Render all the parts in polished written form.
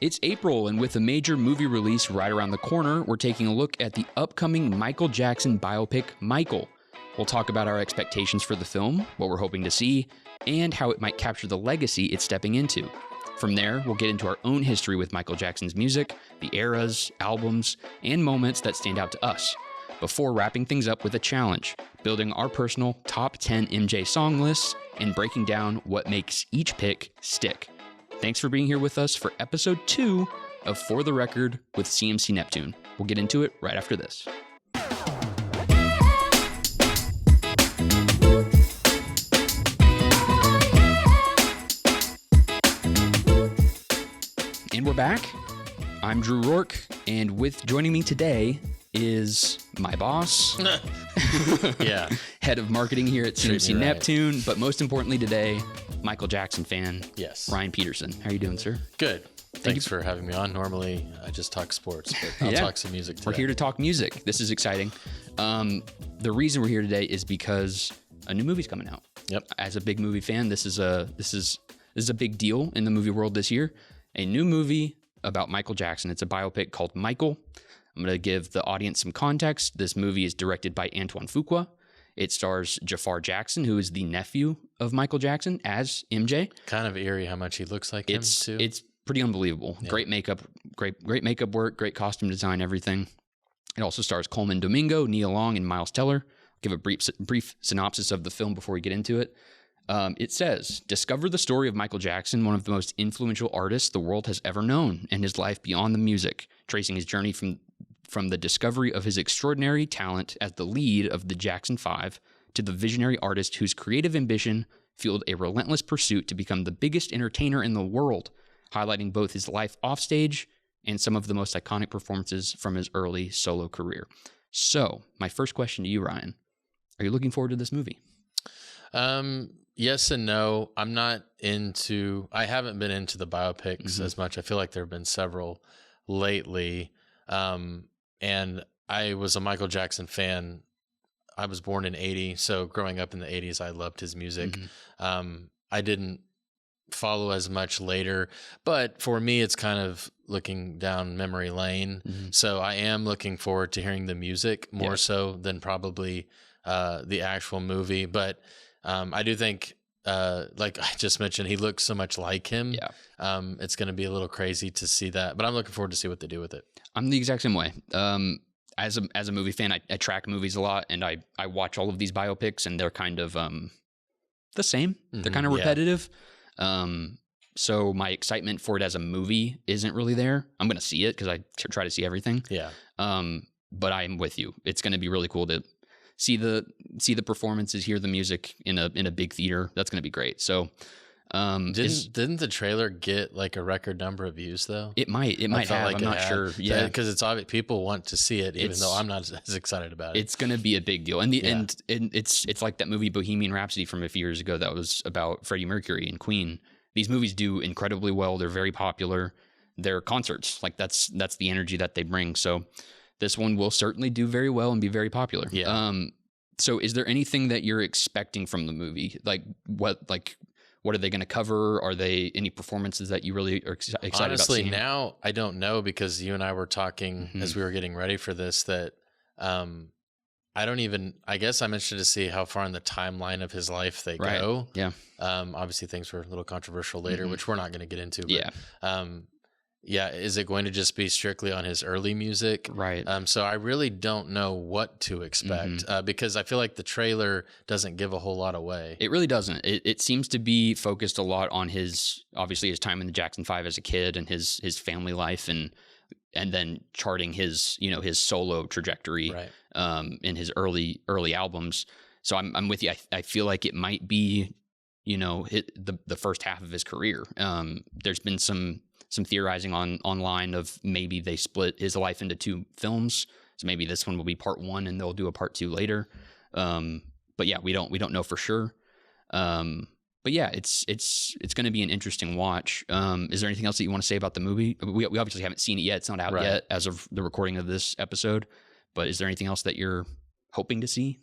It's April, and with a major movie release right around the corner, we're taking a look at the upcoming Michael Jackson biopic, Michael. We'll talk about our expectations for the film, what we're hoping to see, and how it might capture the legacy it's stepping into. From there, we'll get into our own history with Michael Jackson's music, the eras, albums, and moments that stand out to us, before wrapping things up with a challenge, building our personal top 10 MJ song lists, and breaking down what makes each pick stick. Thanks for being here with us for episode 2 of For the Record with CMC Neptune. We'll get into it right after this. And we're back. I'm Drew Rourke, and joining me today is my boss, yeah, head of marketing here at CMC Neptune, right. But most importantly today, Michael Jackson fan, yes, Ryan Peterson. How are you doing, sir? Good. Thanks for having me on. Normally, I just talk sports, but I'll talk some music today. We're here to talk music. This is exciting. The reason we're here today is because a new movie's coming out. Yep. As a big movie fan, this is a big deal in the movie world this year. A new movie about Michael Jackson. It's a biopic called Michael. I'm going to give the audience some context. This movie is directed by Antoine Fuqua. It stars Jafar Jackson, who is the nephew of Michael Jackson, as MJ. Kind of eerie how much he looks like him, too. It's pretty unbelievable. Yeah. Great makeup, great makeup work, great costume design, everything. It also stars Coleman Domingo, Nia Long, and Miles Teller. I'll give a brief synopsis of the film before we get into it. It says, discover the story of Michael Jackson, one of the most influential artists the world has ever known, and his life beyond the music, tracing his journey from the discovery of his extraordinary talent as the lead of the Jackson 5 to the visionary artist whose creative ambition fueled a relentless pursuit to become the biggest entertainer in the world, highlighting both his life offstage and some of the most iconic performances from his early solo career. So, my first question to you, Ryan, are you looking forward to this movie? Yes and no. I haven't been into the biopics as much. I feel like there have been several lately. And I was a Michael Jackson fan. I was born in 80. So growing up in the 80s, I loved his music. I didn't follow as much later, but for me, it's kind of looking down memory lane. So I am looking forward to hearing the music more so than probably, the actual movie. But, I do think, like I just mentioned, he looks so much like him. Yeah. It's going to be a little crazy to see that, but I'm looking forward to see what they do with it. I'm the exact same way. As a movie fan, I track movies a lot, and I watch all of these biopics, and they're kind of the same. They're kind of repetitive. So my excitement for it as a movie isn't really there. I'm going to see it because I try to see everything. Yeah. But I'm with you. It's going to be really cool to see the performances, hear the music in a big theater. That's going to be great. So, didn't the trailer get like a record number of views though? It might have. Like I'm not sure. Yeah, because it's obvious people want to see it, even though I'm not as excited about it. It's going to be a big deal, and it's like that movie Bohemian Rhapsody from a few years ago that was about Freddie Mercury and Queen. These movies do incredibly well. They're very popular. They're concerts. Like that's the energy that they bring. So this one will certainly do very well and be very popular. Yeah. So is there anything that you're expecting from the movie? Like what are they going to cover? Are they any performances that you really are excited about seeing? Honestly, now I don't know, because you and I were talking as we were getting ready for this that I guess I'm interested to see how far in the timeline of his life they go. Yeah. Obviously things were a little controversial later, which we're not going to get into. But, yeah. Is it going to just be strictly on his early music? Right. So I really don't know what to expect because I feel like the trailer doesn't give a whole lot away. It really doesn't. It seems to be focused a lot on his time in the Jackson 5 as a kid and his family life and then charting his solo trajectory in his early albums. So I'm with you. I feel like it might be the first half of his career. There's been some theorizing online of maybe they split his life into 2 films. So maybe this one will be part 1 and they'll do a part 2 later. But yeah, we don't know for sure. But yeah, it's going to be an interesting watch. Is there anything else that you want to say about the movie? We obviously haven't seen it yet. It's not out yet as of the recording of this episode. But is there anything else that you're hoping to see?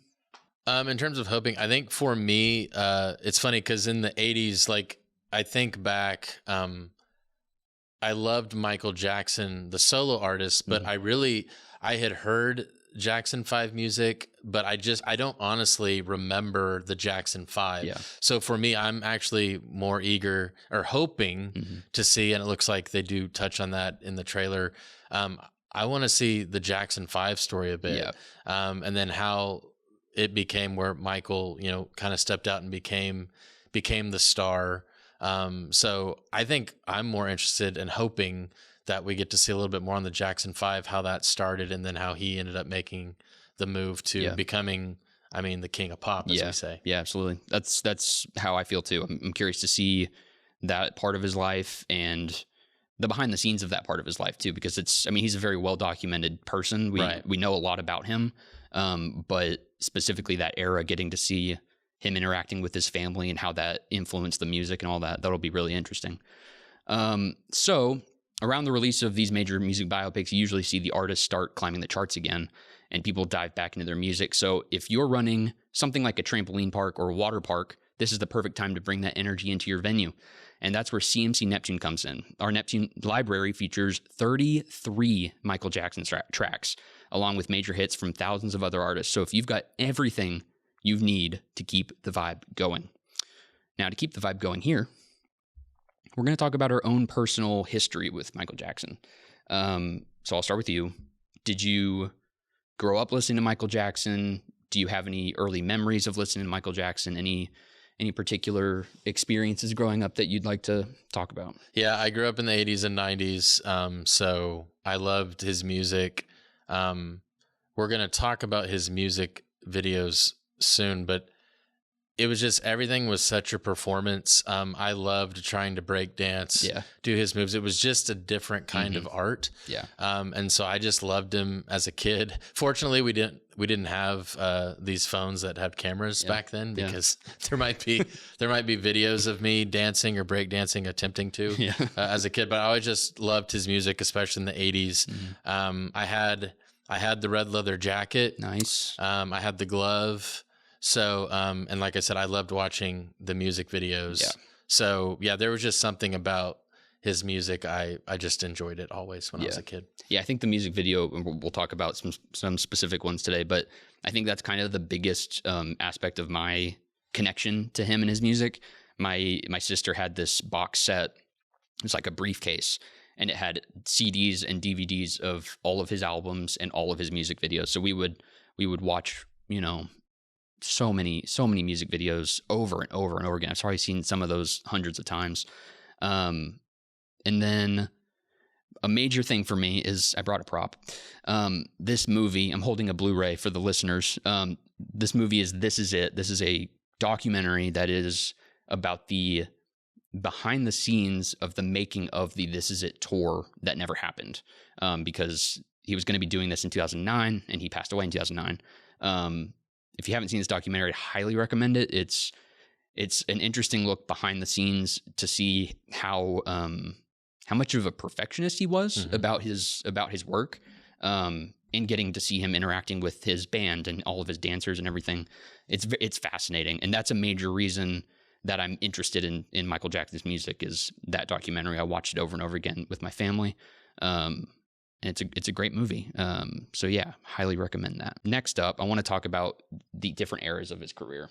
In terms of hoping, I think for me, it's funny because in the 80s, like I think back, I loved Michael Jackson, the solo artist, but I had heard Jackson 5 music, but I don't honestly remember the Jackson 5. Yeah. So for me, I'm actually more eager or hoping to see, and it looks like they do touch on that in the trailer. I want to see the Jackson 5 story a bit. And then how it became where Michael, kind of stepped out and became the star. So I think I'm more interested in hoping that we get to see a little bit more on the Jackson 5, how that started, and then how he ended up making the move to becoming, the king of pop, as we say. Yeah, absolutely. That's how I feel too. I'm curious to see that part of his life and the behind the scenes of that part of his life too, because he's a very well documented person. We know a lot about him, but specifically that era, getting to see him interacting with his family and how that influenced the music and all that, that'll be really interesting. So around the release of these major music biopics, you usually see the artists start climbing the charts again and people dive back into their music. So if you're running something like a trampoline park or a water park, this is the perfect time to bring that energy into your venue. And that's where CMC Neptune comes in. Our Neptune library features 33 Michael Jackson tracks, along with major hits from thousands of other artists. So if you've got everything you need to keep the vibe going. Now, to keep the vibe going here, we're going to talk about our own personal history with Michael Jackson. So I'll start with you. Did you grow up listening to Michael Jackson? Do you have any early memories of listening to Michael Jackson? Any particular experiences growing up that you'd like to talk about? Yeah, I grew up in the 80s and 90s, so I loved his music. We're going to talk about his music videos soon, but it was just, everything was such a performance. I loved trying to break dance, do his moves. It was just a different kind of art. Yeah. And so I just loved him as a kid. Fortunately, we didn't have these phones that had cameras back then, because there might be videos of me dancing or break dancing, attempting to as a kid. But I always just loved his music, especially in the 80s. I had the red leather jacket. Nice. I had the glove. So, and like I said, I loved watching the music videos. Yeah. So yeah, there was just something about his music. I just enjoyed it always when I was a kid. Yeah. I think the music video, we'll talk about some specific ones today, but I think that's kind of the biggest aspect of my connection to him and his music. My sister had this box set. It's like a briefcase, and it had CDs and DVDs of all of his albums and all of his music videos. So we would watch, so many music videos over and over and over again. I've probably seen some of those hundreds of times. And then a major thing for me is, I brought a prop. This movie, I'm holding a Blu-ray for the listeners. This movie is This Is It. This is a documentary that is about the behind the scenes of the making of the This Is It tour that never happened, because he was going to be doing this in 2009 and he passed away in 2009. If you haven't seen this documentary, I highly recommend it. It's an interesting look behind the scenes to see how much of a perfectionist he was about his work, and getting to see him interacting with his band and all of his dancers and everything. It's fascinating, and that's a major reason that I'm interested in Michael Jackson's music, is that documentary. I watched it over and over again with my family. And it's a great movie. So yeah, highly recommend that. Next up, I want to talk about the different eras of his career.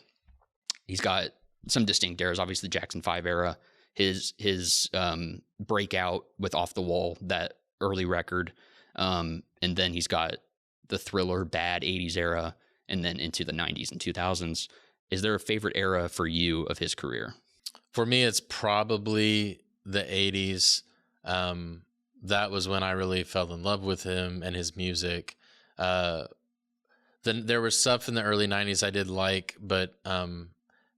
He's got some distinct eras. Obviously, the Jackson 5 era, his breakout with Off the Wall, that early record. And then he's got the Thriller, bad 80s era, and then into the 90s and 2000s. Is there a favorite era for you of his career? For me, it's probably the 80s. That was when I really fell in love with him and his music. Then there was stuff in the early 90s I did like, but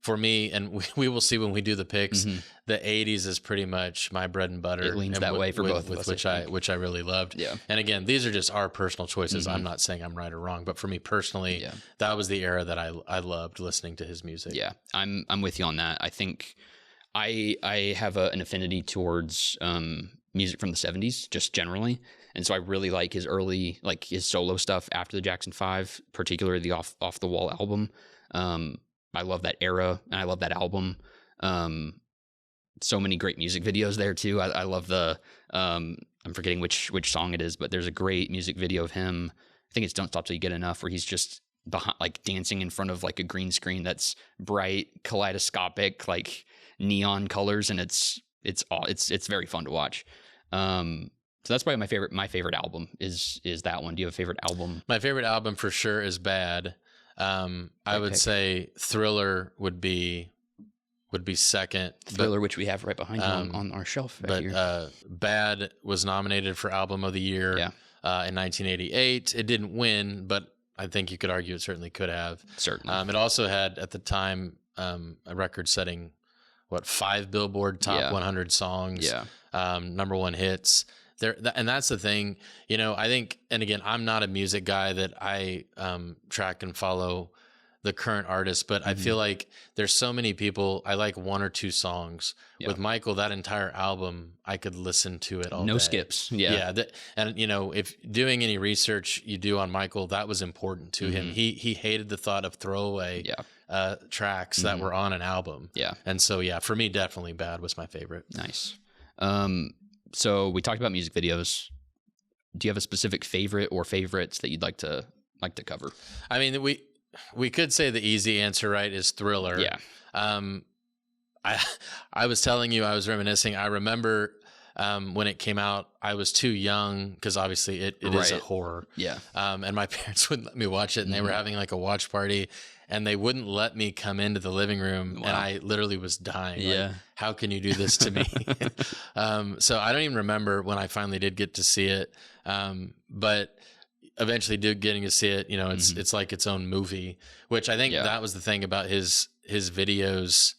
for me, and we will see when we do the picks, the 80s is pretty much my bread and butter. It leans that way for both of us, which I really loved. Yeah. And again, these are just our personal choices. I'm not saying I'm right or wrong, but for me personally, that was the era that I loved listening to his music. Yeah, I'm with you on that. I think I have an affinity towards music from the 70s, just generally. And so I really like his early, like his solo stuff after the Jackson 5, particularly the Off the Wall album. I love that era, and I love that album. So many great music videos there too. I love the I'm forgetting which song it is, but there's a great music video of him. I think it's "Don't Stop Till You Get Enough," where he's just behind, like dancing in front of like a green screen that's bright, kaleidoscopic, like neon colors, and it's very fun to watch. So that's probably my favorite album is that one. Do you have a favorite album? My favorite album for sure is Bad. I would say Thriller would be second. Thriller, which we have right behind you on our shelf. But Bad was nominated for Album of the Year in 1988. It didn't win, but I think you could argue it certainly could have. Certainly. It also had at the time a record-setting 5 Billboard Top 100 songs, number 1 hits. And that's the thing, I think, and again, I'm not a music guy that I track and follow the current artists, but I feel like there's so many people. I like 1 or 2 songs. With Michael, that entire album, I could listen to it all day. No skips. And if doing any research you do on Michael, that was important to him. He hated the thought of throwaway tracks that were on an album. And so for me, definitely Bad was my favorite. Nice. So we talked about music videos. Do you have a specific favorite or favorites that you'd like to cover? I mean, we could say the easy answer, right, is Thriller. I was telling you, I was reminiscing. I remember when it came out, I was too young because obviously it is a horror. And my parents wouldn't let me watch it, and they were having like a watch party, and they wouldn't let me come into the living room. And I literally was dying. Like, how can you do this to me? So I don't even remember when I finally did get to see it. But eventually getting to see it, it's like its own movie, which I think that was the thing about his videos.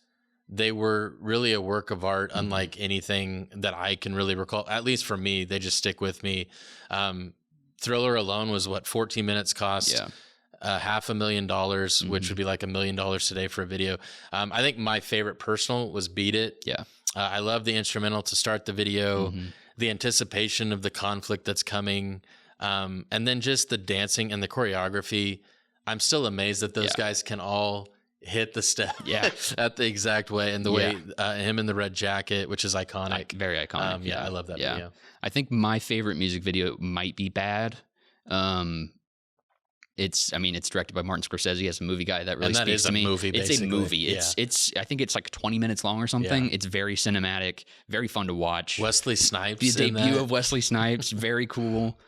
They were really a work of art, unlike anything that I can really recall. At least for me, they just stick with me. Thriller alone was 14 minutes cost. $500,000, which would be like $1 million today for a video. I think my favorite personal was Beat It. I love the instrumental to start the video, the anticipation of the conflict that's coming, and then just the dancing and the choreography. I'm still amazed that those guys can all hit the step at the exact way, and the way him in the red jacket, which is iconic. Very iconic. I love that video. I think my favorite music video might be Bad. It's directed by Martin Scorsese as a movie guy. That really speaks to me. It's a movie. It's I think it's like 20 minutes long or something. It's very cinematic, very fun to watch. Wesley Snipes. The debut of Wesley Snipes, very cool.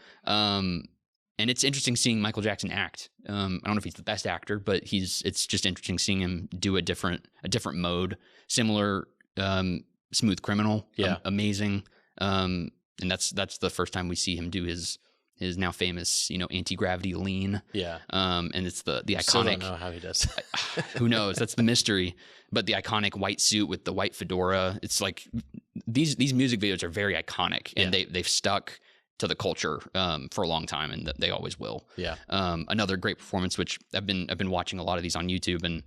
And it's interesting seeing Michael Jackson act. I don't know if he's the best actor, but it's just interesting seeing him do a different mode. Similar, Smooth Criminal. Amazing. And that's the first time we see him do his now famous, anti-gravity lean. And it's the iconic. Still don't know how he does. Who knows? That's the mystery. But the iconic white suit with the white fedora. It's like these music videos are very iconic, and they've stuck to the culture for a long time, and they always will. Another great performance, which I've been watching a lot of these on YouTube, and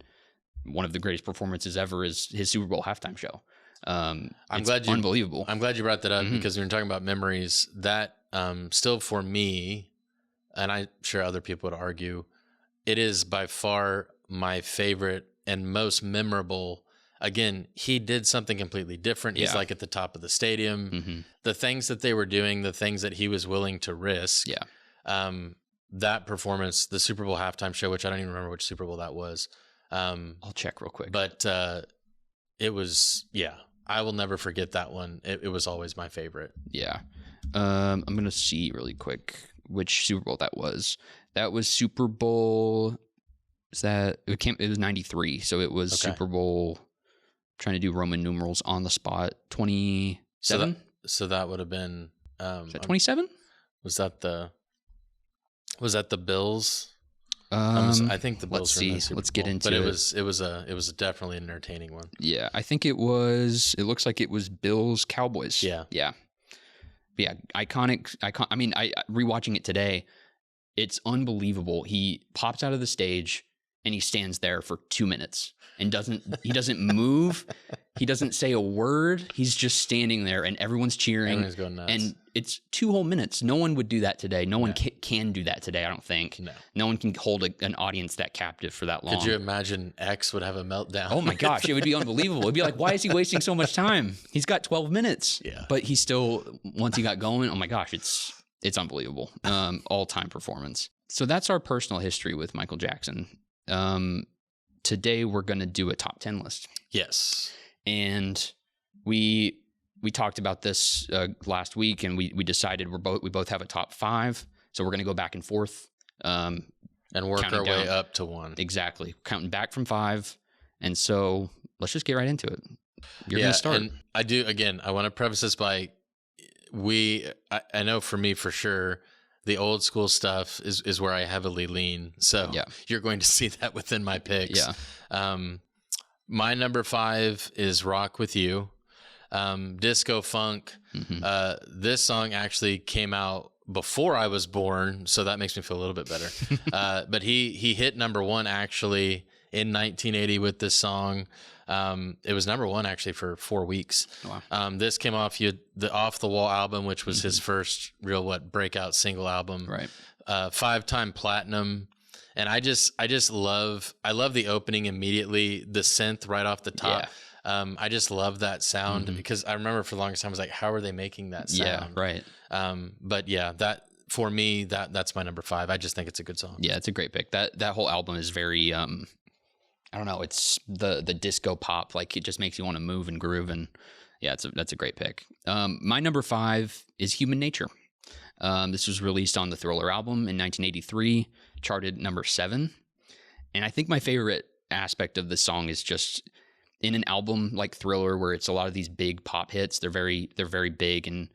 one of the greatest performances ever is his Super Bowl halftime show. Unbelievable. I'm glad you brought that up because we were talking about memories. That still for me, and I'm sure other people would argue, it is by far my favorite and most memorable. Again, he did something completely different. He's like at the top of the stadium. The things that they were doing, the things that he was willing to risk. That performance, the Super Bowl halftime show, which I don't even remember which Super Bowl that was. I'll check real quick. But it was, I will never forget that one. It was always my favorite. I'm going to see really quick which Super Bowl that was. That was Super Bowl. It was 93. So it was Super Bowl, trying to do Roman numerals on the spot, 27. So that would have been, is that 27? Was that the Bills? I think the Bills. Let's get into it. But it was definitely an entertaining one. I think it looks like it was Bills Cowboys. Iconic. I mean, rewatching it today, it's unbelievable. He pops out of the stage and he stands there for 2 minutes and doesn't move. He doesn't say a word. He's just standing there, and everyone's cheering. Everyone's going nuts. And it's 2 whole minutes. No one would do that today. No one can do that today, I don't think. No one can hold an audience that captive for that long. Could you imagine X would have a meltdown? Oh my gosh, it would be unbelievable. It'd be like, why is he wasting so much time? He's got 12 minutes. Yeah. But he still, once he got going, oh my gosh, it's unbelievable. All-time performance. So that's our personal history with Michael Jackson. Today we're going to do a top 10 list. Yes. And we talked about this last week, and we decided we both have a top 5. So we're going to go back and forth. And work our way up to 1. Exactly. Counting back from 5. And so let's just get right into it. You're going to start. And I want to preface this by I know for me for sure, the old school stuff is where I heavily lean. So you're going to see that within my picks. Yeah. My number 5 is Rock With You. Disco funk. Mm-hmm. This song actually came out before I was born, so that makes me feel a little bit better. But he hit number 1 actually in 1980 with this song. It was number 1 actually for 4 weeks. Wow. This came off the Off the Wall album, which was his first real breakout single album. Right. 5-time platinum. And I love the opening immediately, the synth right off the top. Yeah. I just love that sound because I remember for the longest time I was like, how are they making that sound? Yeah, right. But yeah, that for me, that's my number 5. I just think it's a good song. Yeah, it's a great pick. That whole album is very I don't know, it's the disco pop, like it just makes you want to move and groove, and yeah, that's a great pick. My number 5 is Human Nature. This was released on the Thriller album in 1983, charted number 7. And I think my favorite aspect of the song is just in an album like Thriller, where it's a lot of these big pop hits. They're very big and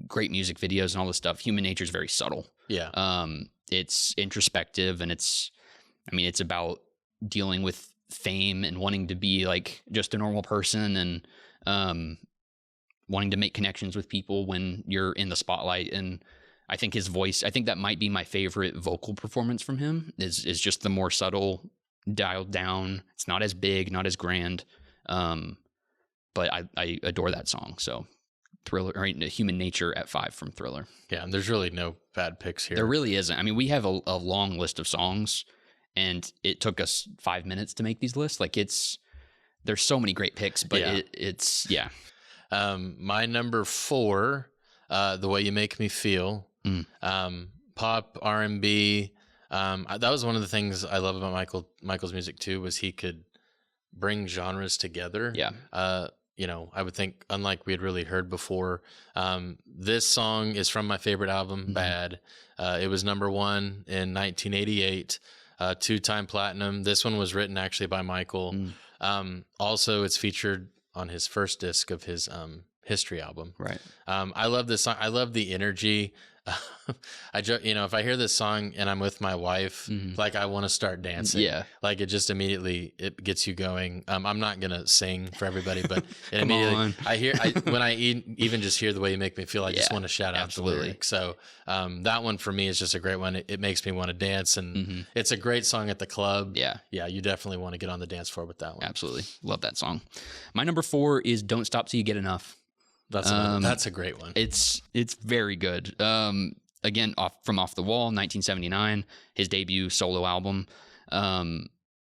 great music videos and all this stuff. Human Nature is very subtle. Yeah. It's introspective, and it's about dealing with fame and wanting to be like just a normal person, and wanting to make connections with people when you're in the spotlight. And I think his voice, I think that might be my favorite vocal performance from him, is just the more subtle, dialed down. It's not as big, not as grand. But I adore that song. So Thriller, or Human Nature at 5 from Thriller. Yeah. And there's really no bad picks here. There really isn't. I mean, we have a long list of songs, and it took us 5 minutes to make these lists. Like there's so many great picks, but it's. My number 4, The Way You Make Me Feel. Pop, R&B. That was one of the things I love about Michael's music too, was he could bring genres together. Yeah. I would think, unlike we had really heard before. This song is from my favorite album, Bad. It was number 1 in 1988, 2-time platinum. This one was written actually by Michael. Also, it's featured on his first disc of his History album. Right. I love this song. I love the energy. If I hear this song and I'm with my wife, like I want to start dancing. Yeah. Like it just immediately, it gets you going. I'm not going to sing for everybody, but it immediately, when I even just hear The Way You Make Me Feel, I just want to shout out the lyrics. So that one for me is just a great one. It makes me want to dance, and it's a great song at the club. Yeah. Yeah. You definitely want to get on the dance floor with that one. Absolutely. Love that song. My number 4 is Don't Stop Till You Get Enough. That's a great one. It's very good. Again, Off the Wall, 1979, his debut solo album.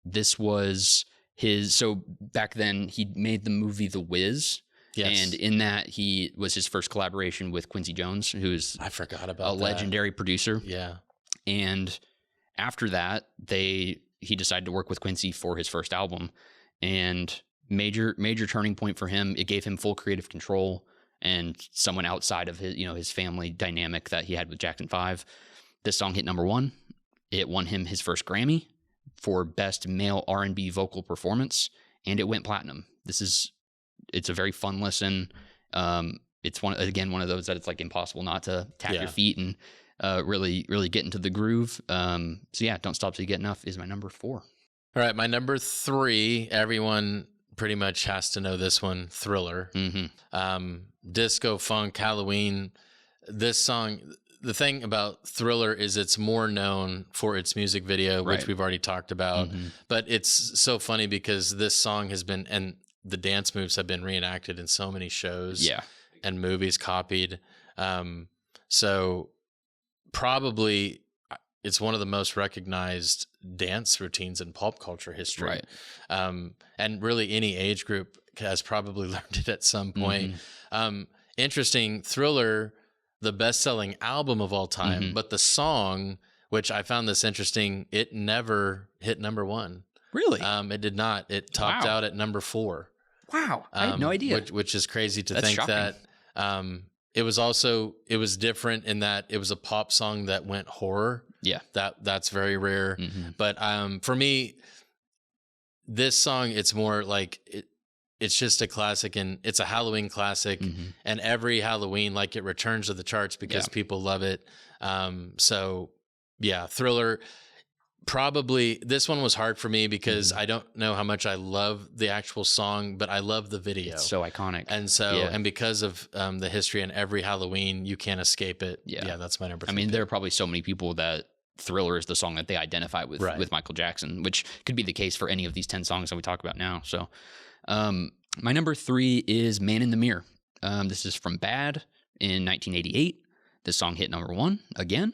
This was so back then he made the movie The Wiz. Yes. And in that, he was his first collaboration with Quincy Jones, who's I forgot about a legendary producer. Yeah. And after that, he decided to work with Quincy for his first album, and major turning point for him. It gave him full creative control and someone outside of his family dynamic that he had with Jackson 5. This song hit number 1. It won him his first Grammy for Best Male R&B Vocal Performance, and it went platinum. It's a very fun listen. It's one of those that it's like impossible not to tap your feet and really get into the groove. So yeah, Don't Stop Till You Get Enough is my number 4. All right, my number 3, everyone pretty much has to know this one, Thriller. Disco funk, Halloween. This song, the thing about Thriller is it's more known for its music video, which we've already talked about. But it's so funny because this song has been, and the dance moves have been reenacted in so many shows Yeah. and movies copied. So probably it's one of the most recognized dance routines in pop culture history. Right. And really any age group has probably learned it at some point. Interesting, Thriller, the best-selling album of all time, but the song, which I found this interesting, it never hit number 1. Really? It did not. It topped out at number 4. Wow. I had no idea. Which is crazy to That's think shocking. that. It was different in that it was a pop song that went horror. Yeah. That's very rare. But for me, this song, it's more like it's just a classic, and it's a Halloween classic, and every Halloween, like, it returns to the charts because people love it. So yeah, Thriller. Probably this one was hard for me because I don't know how much I love the actual song, but I love the video. It's so iconic. And so, and because of the history, and every Halloween, you can't escape it. Yeah, that's my number 3. I mean, there are probably so many people that Thriller is the song that they identify with Michael Jackson, which could be the case for any of these 10 songs that we talk about now. So my number 3 is Man in the Mirror. This is from Bad in 1988. This song hit number 1 again.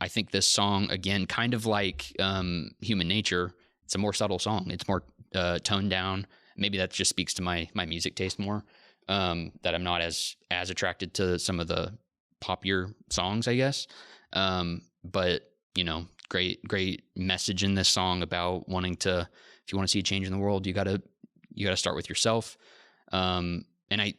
I think this song, again, kind of like Human Nature, it's a more subtle song. It's more toned down. Maybe that just speaks to my music taste more, that I'm not as attracted to some of the poppier songs, I guess. But, you know, great message in this song about wanting to, if you want to see a change in the world, you gotta start with yourself. And I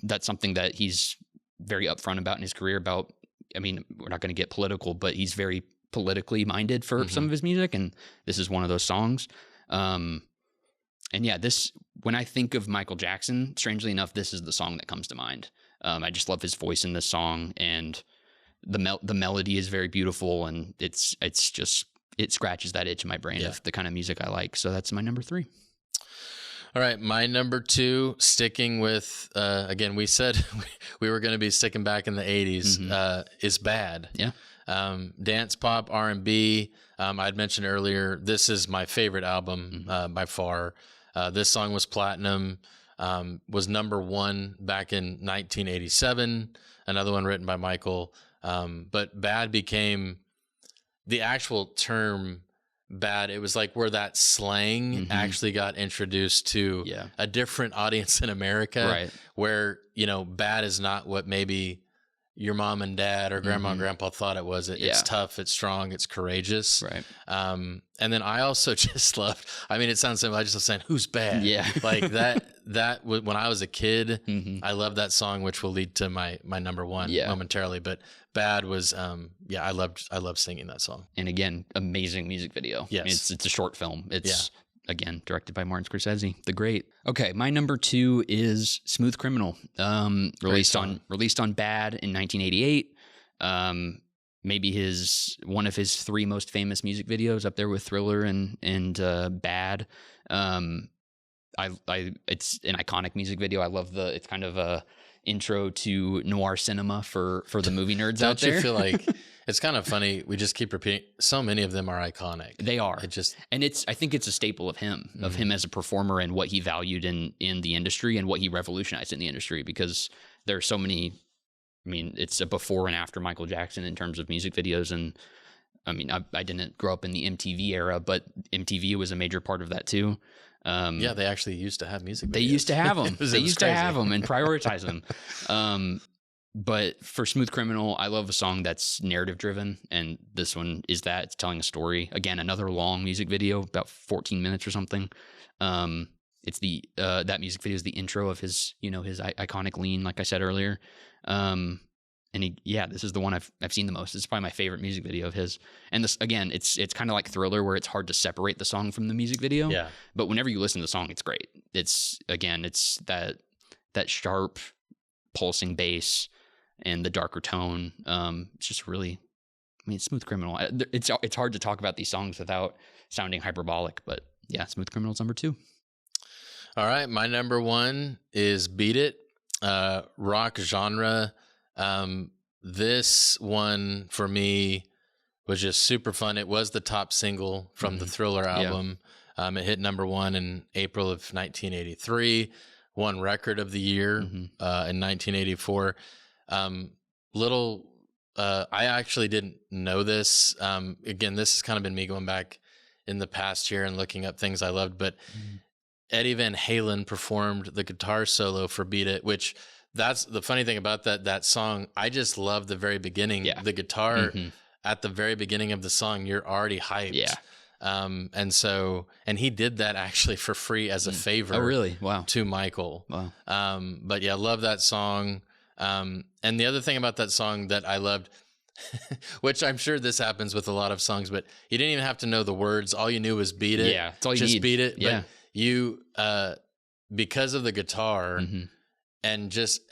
that's something that he's very upfront about in his career about. I mean, we're not going to get political, but he's very politically minded for some of his music, and this is one of those songs. And yeah, when I think of Michael Jackson, strangely enough, this is the song that comes to mind. I just love his voice in this song, and the melody is very beautiful, and it's just, it scratches that itch in my brain of the kind of music I like. So that's my number 3. All right, my number 2, sticking with, again, we said we were going to be sticking back in the 80s, is Bad. Yeah. Dance pop, R&B. I'd mentioned earlier, this is my favorite album by far. This song was platinum, was number 1 back in 1987, another one written by Michael. But Bad became the actual term Bad. It was like where that slang actually got introduced to a different audience in America, where, you know, bad is not what maybe your mom and dad or grandma and grandpa thought it was. It's tough, it's strong, it's courageous. Right. And then I also just loved, I mean, it sounds simple. I just was saying, who's bad? Yeah. Like that when I was a kid, I loved that song, which will lead to my number 1 momentarily. But Bad was, I loved singing that song. And again, amazing music video. Yes. I mean, it's a short film. It's again, directed by Martin Scorsese, the great. Okay. My number 2 is Smooth Criminal. Released on Bad in 1988. Maybe one of his 3 most famous music videos, up there with Thriller and Bad. It's an iconic music video. I love it's kind of a intro to noir cinema for the movie nerds out there. Don't you feel like it's kind of funny? We just keep repeating. So many of them are iconic. They are. I think it's a staple of him as a performer and what he valued in the industry and what he revolutionized in the industry, because there are so many. I mean, it's a before and after Michael Jackson in terms of music videos. And I mean, I didn't grow up in the MTV era, but MTV was a major part of that too. They actually used to have music videos. They used to have them. They used to have them and prioritize them. But for Smooth Criminal, I love a song that's narrative driven, and this one is that. It's telling a story. Again, another long music video, about 14 minutes or something. It's that music video is the intro of his iconic lean, like I said earlier. And this is the one I've seen the most. It's probably my favorite music video of his. And this, again, it's kind of like Thriller, where it's hard to separate the song from the music video. Yeah. But whenever you listen to the song, it's great. It's that sharp, pulsing bass and the darker tone. It's just really, I mean, Smooth Criminal. It's hard to talk about these songs without sounding hyperbolic. But yeah, Smooth Criminal's number 2. All right, my number 1 is Beat It, rock genre. This one for me was just super fun. It was the top single from the Thriller album. It hit number 1 in April of 1983, won Record of the Year in 1984. I actually didn't know this. Again, this has kind of been me going back in the past year and looking up things I loved, but Eddie Van Halen performed the guitar solo for Beat It, which that's the funny thing about that song. I just love the very beginning, the guitar at the very beginning of the song, you're already hyped. Yeah. And he did that actually for free as a favor. Oh, really? Wow. To Michael. Wow. But yeah, love that song. And the other thing about that song that I loved, which I'm sure this happens with a lot of songs, but you didn't even have to know the words. All you knew was Beat It. Yeah. It's all you just need. Beat It. Yeah. But you, because of the guitar and just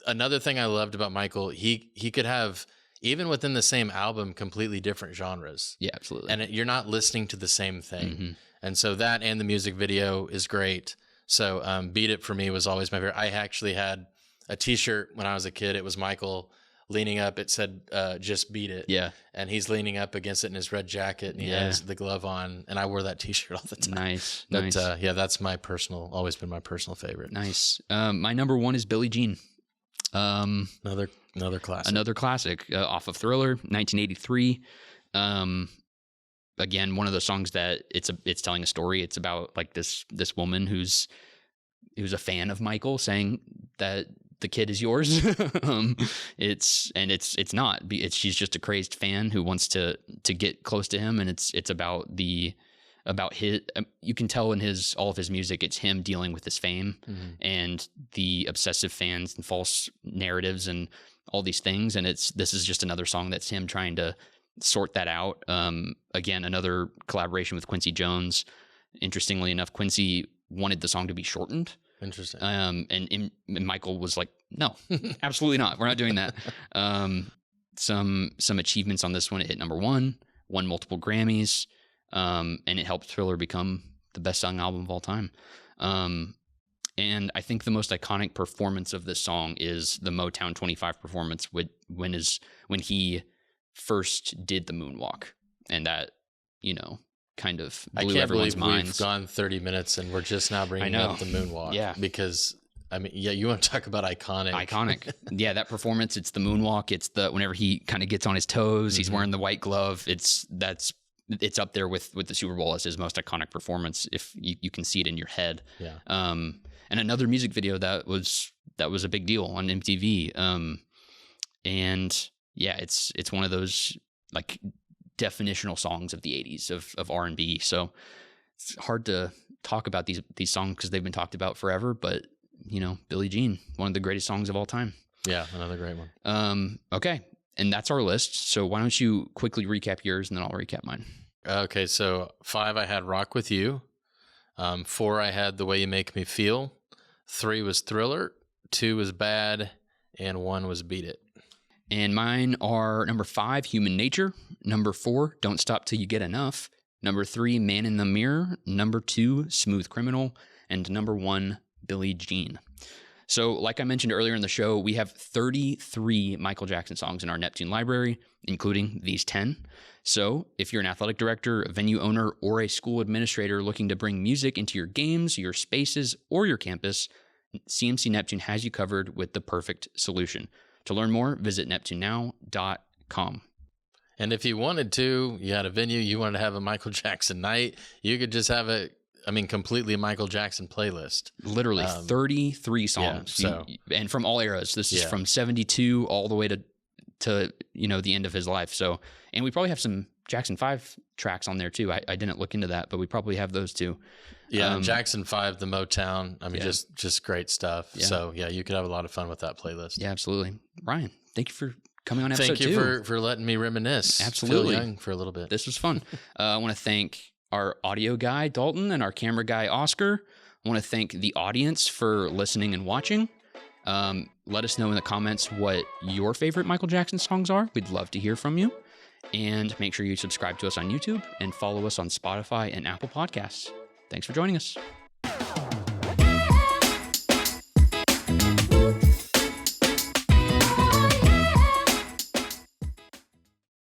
another thing I loved about Michael, he could have, even within the same album, completely different genres. Yeah, absolutely. And you're not listening to the same thing. And so that and the music video is great. So Beat It for me was always my favorite. I actually had a t-shirt when I was a kid. It was Michael leaning up. It said, just Beat It. Yeah. And he's leaning up against it in his red jacket and he has the glove on. And I wore that t-shirt all the time. Nice. But nice. yeah, that's always been my personal favorite. Nice. My number 1 is Billie Jean. Another classic. Another classic off of Thriller, 1983. Again, one of those songs that it's telling a story. It's about like this woman who's a fan of Michael, saying that the kid is yours. It's not. She's just a crazed fan who wants to get close to him, and it's about his. You can tell in all of his music, it's him dealing with his fame and the obsessive fans and false narratives and all these things. And this is just another song that's him trying to sort that out. Again, another collaboration with Quincy Jones. Interestingly enough, Quincy wanted the song to be shortened. Interesting. And Michael was like, no, absolutely not. We're not doing that. Some achievements on this one. It hit number 1, won multiple Grammys. And it helped Thriller become the best-selling album of all time. And I think the most iconic performance of this song is the Motown 25 performance when he first did the moonwalk, and that kind of blew everyone's minds. We've gone 30 minutes and we're just now bringing up the moonwalk. Yeah, because I mean, yeah, you want to talk about iconic. Yeah, that performance. It's the moonwalk. It's whenever he kind of gets on his toes. He's wearing the white glove. It's up there with the Super Bowl as his most iconic performance, if you can see it in your head. Yeah. And another music video that was a big deal on MTV. And yeah, it's one of those like definitional songs of the 80s of R&B. So it's hard to talk about these songs because they've been talked about forever, but Billie Jean, one of the greatest songs of all time. Yeah, another great one. Okay. And that's our list. So why don't you quickly recap yours and then I'll recap mine. Okay, so 5, I had Rock With You. 4, I had The Way You Make Me Feel. 3 was Thriller. 2 was Bad. And 1 was Beat It. And mine are number 5, Human Nature. Number 4, Don't Stop Till You Get Enough. Number 3, Man in the Mirror. Number 2, Smooth Criminal. And number 1, Billie Jean. So like I mentioned earlier in the show, we have 33 Michael Jackson songs in our Neptune library, including these 10. So if you're an athletic director, a venue owner, or a school administrator looking to bring music into your games, your spaces, or your campus, CMC Neptune has you covered with the perfect solution. To learn more, visit neptunenow.com. And if you wanted to, you had a venue, you wanted to have a Michael Jackson night, you could just have completely Michael Jackson playlist. Literally 33 songs. Yeah, and from all eras. This is from 72 all the way to the end of his life. So, and we probably have some Jackson 5 tracks on there too. I didn't look into that, but we probably have those too. Yeah, Jackson 5, the Motown. I mean, just great stuff. Yeah. So yeah, you could have a lot of fun with that playlist. Yeah, absolutely. Ryan, thank you for coming on episode 2. Thank you for letting me reminisce. Absolutely. Feel young for a little bit. This was fun. I want to thank our audio guy, Dalton, and our camera guy, Oscar. I want to thank the audience for listening and watching. Let us know in the comments what your favorite Michael Jackson songs are. We'd love to hear from you. And make sure you subscribe to us on YouTube and follow us on Spotify and Apple Podcasts. Thanks for joining us.